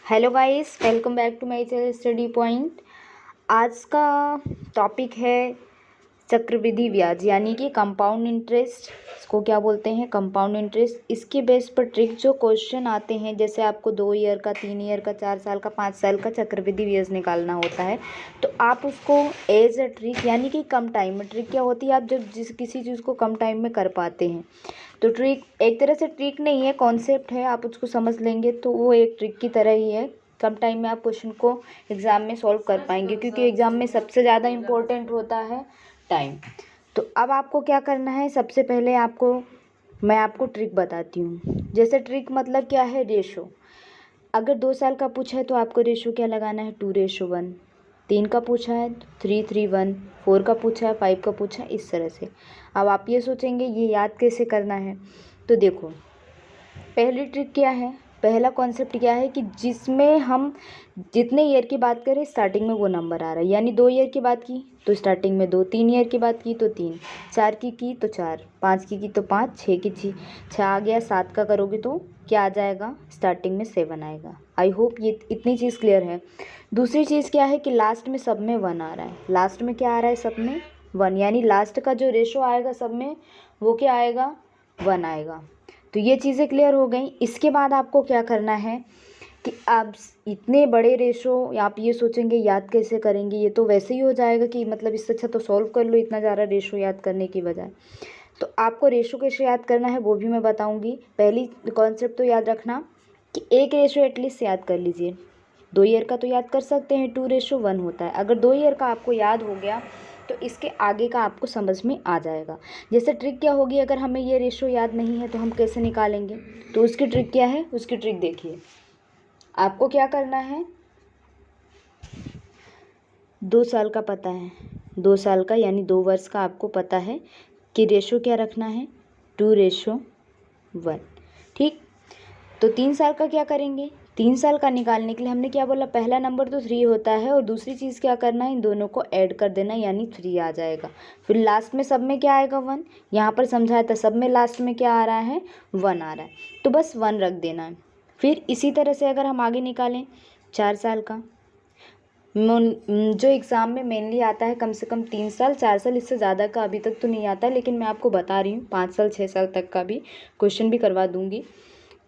Hello guys, welcome back to my channel study point. आज का topic है चक्रवृद्धि ब्याज यानी कि कंपाउंड इंटरेस्ट। इसको क्या बोलते हैं? Compound interest. इसके बेस पर ट्रिक जो क्वेश्चन आते हैं, जैसे आपको 2 ईयर का, 3 ईयर का, 4 साल का, 5 साल का चक्रवृद्धि ब्याज निकालना होता है, तो आप उसको एज अ ट्रिक यानी कि कम टाइम में, ट्रिक क्या होती है, आप जब किसी चीज़ को कम टाइम में कर पाते हैं तो ट्रिक एक तरह से ट्रिक नहीं है, कॉन्सेप्ट है, आप उसको समझ लेंगे तो वो एक ट्रिक की तरह ही है। कम टाइम में आप क्वेश्चन को एग्ज़ाम में सॉल्व कर पाएंगे, क्योंकि एग्ज़ाम में सबसे ज़्यादा इम्पोर्टेंट होता है टाइम। तो अब आपको क्या करना है, सबसे पहले मैं आपको ट्रिक बताती हूँ। जैसे ट्रिक मतलब क्या है, रेशो। अगर 2 साल का पूछा है तो आपको रेशो क्या लगाना है, 2:1। 3 का पूछा है 3:1, 4 का पूछा है 5 का पूछा है, इस तरह से। अब आप ये सोचेंगे ये याद कैसे करना है, तो देखो पहली ट्रिक क्या है, पहला कॉन्सेप्ट क्या है कि जिसमें हम जितने ईयर की बात करें स्टार्टिंग में वो नंबर आ रहा है। यानी 2 ईयर की बात की तो स्टार्टिंग में 2, 3 ईयर की बात की तो 3, 4 की तो 4, 5 की तो 5, 6 की 6 आ गया, 7 का करोगे तो क्या आ जाएगा, स्टार्टिंग में 7 आएगा। आई होप ये इतनी चीज़ क्लियर है। दूसरी चीज़ क्या है कि लास्ट में सब में 1 आ रहा है। लास्ट में क्या आ रहा है, सब में 1, यानी लास्ट का जो रेशो आएगा सब में वो क्या आएगा, 1 आएगा। तो ये चीज़ें क्लियर हो गई। इसके बाद आपको क्या करना है कि आप इतने बड़े रेशो आप ये सोचेंगे याद कैसे करेंगे, ये तो वैसे ही हो जाएगा कि मतलब इससे अच्छा तो सॉल्व कर लो इतना ज़्यादा रेशो याद करने की बजाय। तो आपको रेशो कैसे याद करना है वो भी मैं बताऊंगी। पहली कॉन्सेप्ट तो याद रखना कि एक रेशो एटलीस्ट याद कर लीजिए। 2 ईयर का तो याद कर सकते हैं, 2:1 होता है। अगर 2 ईयर का आपको याद हो गया तो इसके आगे का आपको समझ में आ जाएगा। जैसे ट्रिक क्या होगी, अगर हमें ये रेशो याद नहीं है तो हम कैसे निकालेंगे, तो उसकी ट्रिक क्या है, उसकी ट्रिक देखिए। आपको क्या करना है, 2 साल का पता है, 2 साल का यानी 2 वर्ष का आपको पता है कि रेशो क्या रखना है, 2:1। ठीक। तो 3 साल का क्या करेंगे, 3 साल का निकालने के लिए हमने क्या बोला, पहला नंबर तो 3 होता है और दूसरी चीज़ क्या करना है, इन दोनों को ऐड कर देना यानी 3 आ जाएगा। फिर लास्ट में सब में क्या आएगा, 1। यहाँ पर समझाया था सब में लास्ट में क्या आ रहा है, 1 आ रहा है, तो बस 1 रख देना है। फिर इसी तरह से अगर हम आगे निकालें 4 साल का, जो एग्ज़ाम में मेनली आता है कम से कम 3 साल 4 साल, इससे ज़्यादा का अभी तक तो नहीं आता, लेकिन मैं आपको बता रही हूँ 5 साल 6 साल तक का भी क्वेश्चन भी करवा दूँगी।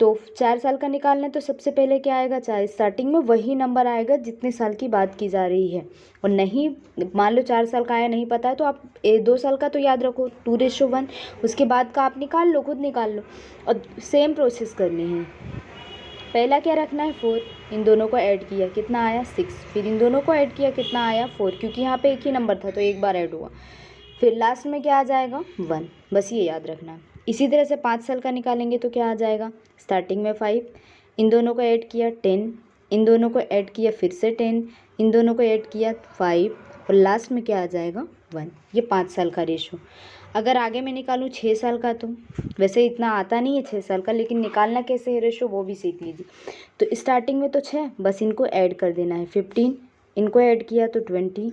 तो 4 साल का निकालना है तो सबसे पहले क्या आएगा, 4। स्टार्टिंग में वही नंबर आएगा जितने साल की बात की जा रही है। और नहीं, मान लो 4 साल का आया नहीं पता है तो आप 2 साल का तो याद रखो, 2:1। उसके बाद का आप निकाल लो, खुद निकाल लो। और सेम प्रोसेस करनी है। पहला क्या रखना है, 4। इन दोनों को ऐड किया, कितना आया, 6। फिर इन दोनों को ऐड किया, कितना आया, 4, क्योंकि यहाँ पे एक ही नंबर था तो एक बार ऐड हुआ। फिर लास्ट में क्या आ जाएगा, 1। बस ये याद रखना है। इसी तरह से 5 साल का निकालेंगे तो क्या आ जाएगा, स्टार्टिंग में 5, इन दोनों को ऐड किया 10, इन दोनों को ऐड किया फिर से 10, इन दोनों को ऐड किया 5, और लास्ट में क्या आ जाएगा, 1। ये 5 साल का रेशो। अगर आगे मैं निकालूँ 6 साल का, तो वैसे इतना आता नहीं है 6 साल का, लेकिन निकालना कैसे है रेशो वो भी सीख लीजिए। तो स्टार्टिंग में तो 6, बस इनको ऐड कर देना है 15, इनको ऐड किया तो 20,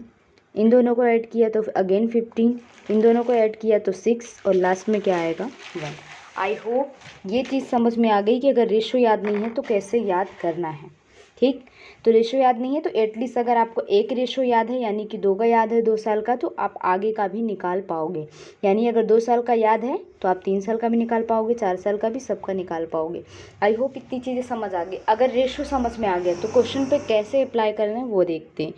इन दोनों को ऐड किया तो अगेन 15, इन दोनों को ऐड किया तो 6, और लास्ट में क्या आएगा, 1। आई होप ये चीज़ समझ में आ गई कि अगर रेशो याद नहीं है तो कैसे याद करना है। ठीक। तो रेशो याद नहीं है तो एटलीस्ट अगर आपको एक रेशो याद है यानी कि 2 का याद है 2 साल का, तो आप आगे का भी निकाल पाओगे। यानी अगर 2 साल का याद है तो आप 3 साल का भी निकाल पाओगे, 4 साल का भी, सबका निकाल पाओगे। आई होप इतनी चीज़ें समझ आ गई। अगर रेशो समझ में आ गया तो क्वेश्चन पे कैसे अप्लाई करना है वो देखते हैं।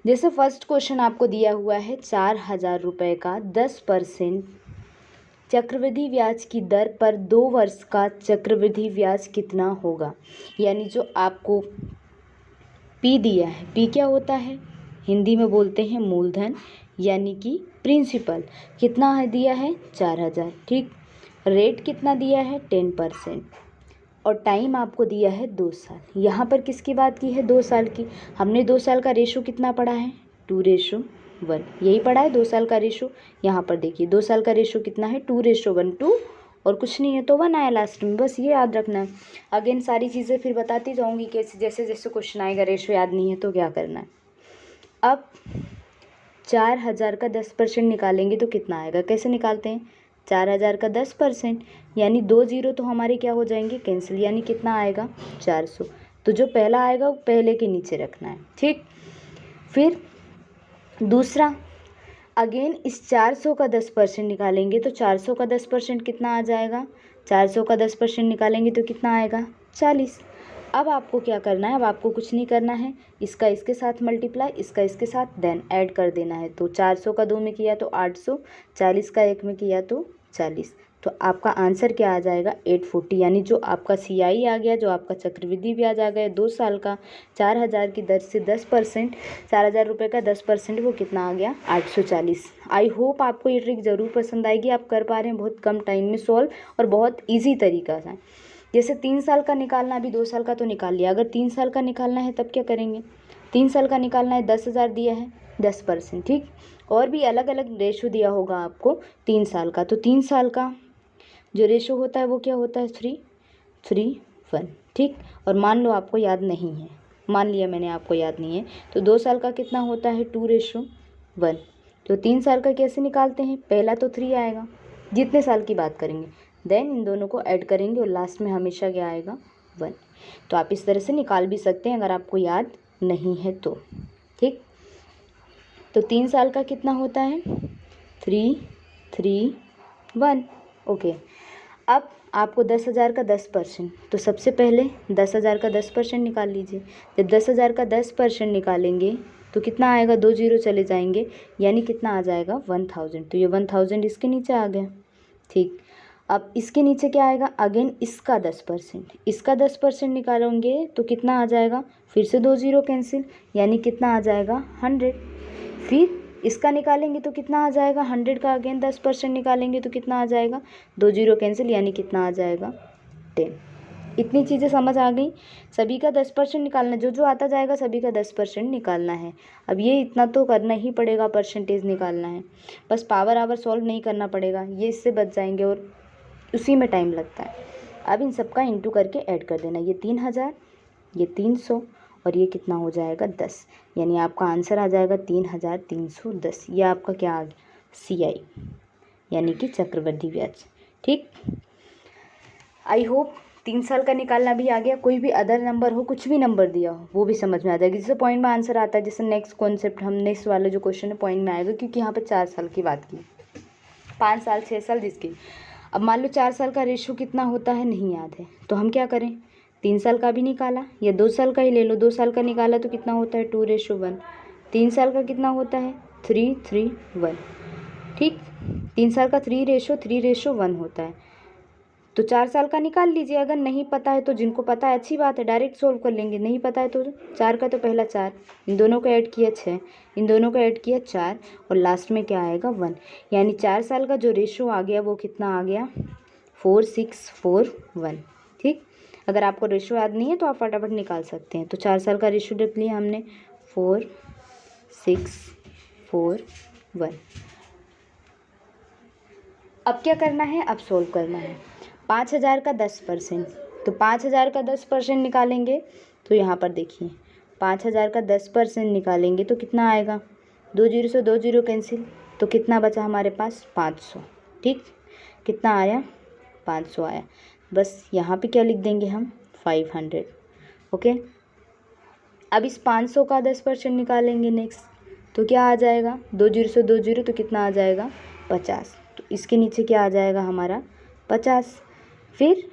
जैसे फर्स्ट क्वेश्चन आपको दिया हुआ है, 4,000 रुपये का 10% चक्रवृद्धि ब्याज की दर पर 2 वर्ष का चक्रवृद्धि ब्याज कितना होगा। यानी जो आपको पी दिया है, पी क्या होता है, हिंदी में बोलते हैं मूलधन यानी कि प्रिंसिपल। कितना है दिया है, 4,000। ठीक। रेट कितना दिया है, 10%। और टाइम आपको दिया है 2 साल। यहाँ पर किसकी बात की है, 2 साल की। हमने 2 साल का रेशो कितना पढ़ा है, 2:1, यही पढ़ा है 2 साल का रेशो। यहाँ पर देखिए 2 साल का रेशो कितना है, 2:1, 2 और कुछ नहीं है तो 1 आया लास्ट में, बस ये याद रखना है। अगेन सारी चीज़ें फिर बताती जाऊँगी कैसे, जैसे जैसे क्वेश्चन आएगा रेशो याद नहीं है तो क्या करना है। अब 4,000 का 10% निकालेंगे तो कितना आएगा, कैसे निकालते हैं, 4,000 का 10% यानी 2 जीरो तो हमारे क्या हो जाएंगे, कैंसिल, यानी कितना आएगा, 400। तो जो पहला आएगा वो पहले के नीचे रखना है, ठीक। फिर दूसरा, अगेन इस 400 का 10% निकालेंगे तो 400 का 10% कितना आ जाएगा, 400 का 10% निकालेंगे तो कितना आएगा, 40। अब आपको क्या करना है, अब आपको कुछ नहीं करना है, इसका इसके साथ मल्टीप्लाई, इसका इसके साथ देन ऐड कर देना है। तो 400 का 2 में किया तो 800, 40 का 1 में किया तो 40। तो आपका आंसर क्या आ जाएगा, 840। यानी जो आपका CI आ गया, जो आपका चक्रवृद्धि ब्याज आ गया 2 साल का 4000 की दर से 10%, 4000 रुपये का 10%, वो कितना आ गया, 840। आई होप आपको ये ट्रिक ज़रूर पसंद आएगी। आप कर पा रहे हैं बहुत कम टाइम में सॉल्व और बहुत ईजी तरीका से। जैसे 3 साल का निकालना, अभी 2 साल का तो निकाल लिया, अगर 3 साल का निकालना है तब क्या करेंगे, 3 साल का निकालना है, 10,000 दिया है, 10%, ठीक। और भी अलग अलग रेशो दिया होगा आपको 3 साल का। तो 3 साल का जो रेशो होता है वो क्या होता है, 3:1, ठीक। और मान लो आपको याद नहीं है, मान लिया मैंने आपको याद नहीं है, तो 2 साल का कितना होता है, 2:1। तो 3 साल का कैसे निकालते हैं, पहला तो 3 आएगा, जितने साल की बात करेंगे, देन इन दोनों को ऐड करेंगे और लास्ट में हमेशा क्या आएगा, 1। तो आप इस तरह से निकाल भी सकते हैं अगर आपको याद नहीं है तो, ठीक। तो 3 साल का कितना होता है, 3:3:1, ओके। अब आपको 10,000 का 10%, तो सबसे पहले 10,000 का 10% निकाल लीजिए। जब 10,000 का 10% निकालेंगे तो कितना आएगा, 2 जीरो चले जाएंगे, यानी कितना आ जाएगा, 1000। तो ये 1000 इसके नीचे आ गया, ठीक। अब इसके नीचे क्या आएगा, अगेन इसका 10%, इसका 10% निकालेंगे तो कितना आ जाएगा, फिर से 2 जीरो कैंसिल, यानी कितना आ जाएगा, 100। फिर इसका निकालेंगे तो कितना आ जाएगा, 100 का अगेन 10% निकालेंगे तो कितना आ जाएगा, 2 जीरो कैंसिल, यानी कितना आ जाएगा, 10। इतनी चीज़ें समझ आ गई। सभी का 10% निकालना, जो जो आता जाएगा सभी का 10% निकालना है। अब ये इतना तो करना ही पड़ेगा, परसेंटेज निकालना है, बस पावर आवर सॉल्व नहीं करना पड़ेगा, ये इससे बच जाएंगे और उसी में टाइम लगता है। अब इन सबका इंटू करके ऐड कर देना, ये 3000, ये 300 और ये कितना हो जाएगा, 10। यानी आपका आंसर आ जाएगा 3310। ये आपका क्या आ गया, CI यानी कि चक्रवृद्धि ब्याज, ठीक। आई होप 3 साल का निकालना भी आ गया। कोई भी अदर नंबर हो, कुछ भी नंबर दिया हो, वो भी समझ में आ जाएगी। जैसे पॉइंट में आंसर आता है, जैसे नेक्स्ट कॉन्सेप्ट हम नेक्स्ट वाले जो क्वेश्चन है पॉइंट में आएगा, क्योंकि यहाँ पर 4 साल की बात की, 5 साल 6 साल जिसकी। अब मान लो 4 साल का रेशो कितना होता है नहीं याद है, तो हम क्या करें, 3 साल का भी निकाला या 2 साल का ही ले लो, 2 साल का निकाला तो कितना होता है, 2:1। 3 साल का कितना होता है, 3:1, ठीक। 3 साल का 3:1 होता है। तो 4 साल का निकाल लीजिए, अगर नहीं पता है तो, जिनको पता है अच्छी बात है, डायरेक्ट सोल्व कर लेंगे, नहीं पता है तो 4 का तो पहला 4, इन दोनों को ऐड किया 6, इन दोनों को ऐड किया 4 और लास्ट में क्या आएगा, 1। यानी 4 साल का जो रेशो आ गया वो कितना आ गया, 4641, ठीक। अगर आपको रेशो याद नहीं है तो आप फटाफट निकाल सकते हैं। तो 4 साल का रेशो रख लिया हमने, 4641। अब क्या करना है, अब सोल्व करना है। 5000 का 10%, तो 5000 का 10% निकालेंगे तो यहाँ पर देखिए 5000 का 10% निकालेंगे तो कितना आएगा, 2 जीरो से 2 जीरो कैंसिल, तो कितना बचा हमारे पास, 500, ठीक। कितना आया, 500 आया। बस यहाँ पे क्या लिख देंगे हम, 500, ओके। अब इस 500 का 10% निकालेंगे नेक्स्ट, तो क्या आ जाएगा, 2 जीरो से 2 जीरो, तो कितना आ जाएगा, 50। तो इसके नीचे क्या आ जाएगा हमारा, 50। फिर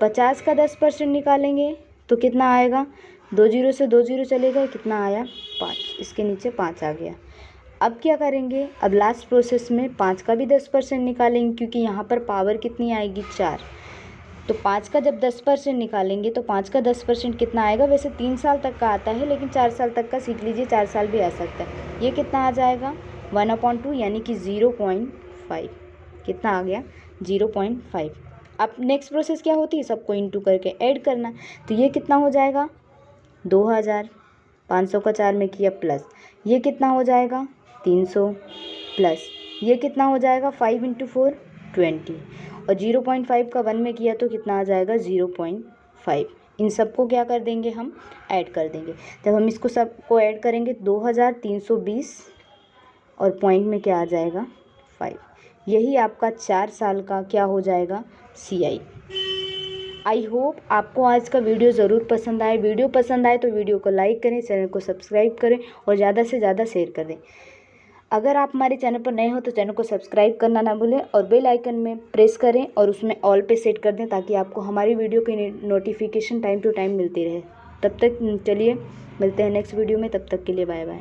50 का 10% निकालेंगे तो कितना आएगा, 2 जीरो से 2 जीरो चले गए, कितना आया, 5, इसके नीचे 5 आ गया। अब क्या करेंगे, अब लास्ट प्रोसेस में 5 का भी 10% निकालेंगे, क्योंकि यहाँ पर पावर कितनी आएगी, 4। तो 5 का जब 10% निकालेंगे तो 5 का 10% कितना आएगा, वैसे 3 साल तक का आता है, लेकिन 4 साल तक का सीख लीजिए, 4 साल भी आ सकता है। ये कितना आ जाएगा, 1/2, यानी कि 0.5। कितना आ गया, 0.5। अब नेक्स्ट प्रोसेस क्या होती है, सबको इंटू करके ऐड करना। तो ये कितना हो जाएगा, 2000, 500 का 4 में किया प्लस, ये कितना हो जाएगा, 300 प्लस, ये कितना हो जाएगा, 5 × 4 20, और 0.5 का 1 में किया तो कितना आ जाएगा, 0.5। इन सबको क्या कर देंगे, हम ऐड कर देंगे। जब हम इसको सबको ऐड करेंगे 2320 और पॉइंट में क्या आ जाएगा, 5। यही आपका 4 साल का क्या हो जाएगा, CI। आई होप आपको आज का वीडियो ज़रूर पसंद आए। वीडियो पसंद आए तो वीडियो को लाइक करें, चैनल को सब्सक्राइब करें और ज़्यादा से ज़्यादा शेयर कर दें। अगर आप हमारे चैनल पर नए हो तो चैनल को सब्सक्राइब करना ना भूलें और बेल आइकन में प्रेस करें और उसमें ऑल पे सेट कर दें ताकि आपको हमारी वीडियो की नोटिफिकेशन टाइम टू टाइम मिलती रहे। तब तक चलिए मिलते हैं नेक्स्ट वीडियो में, तब तक के लिए बाय बाय।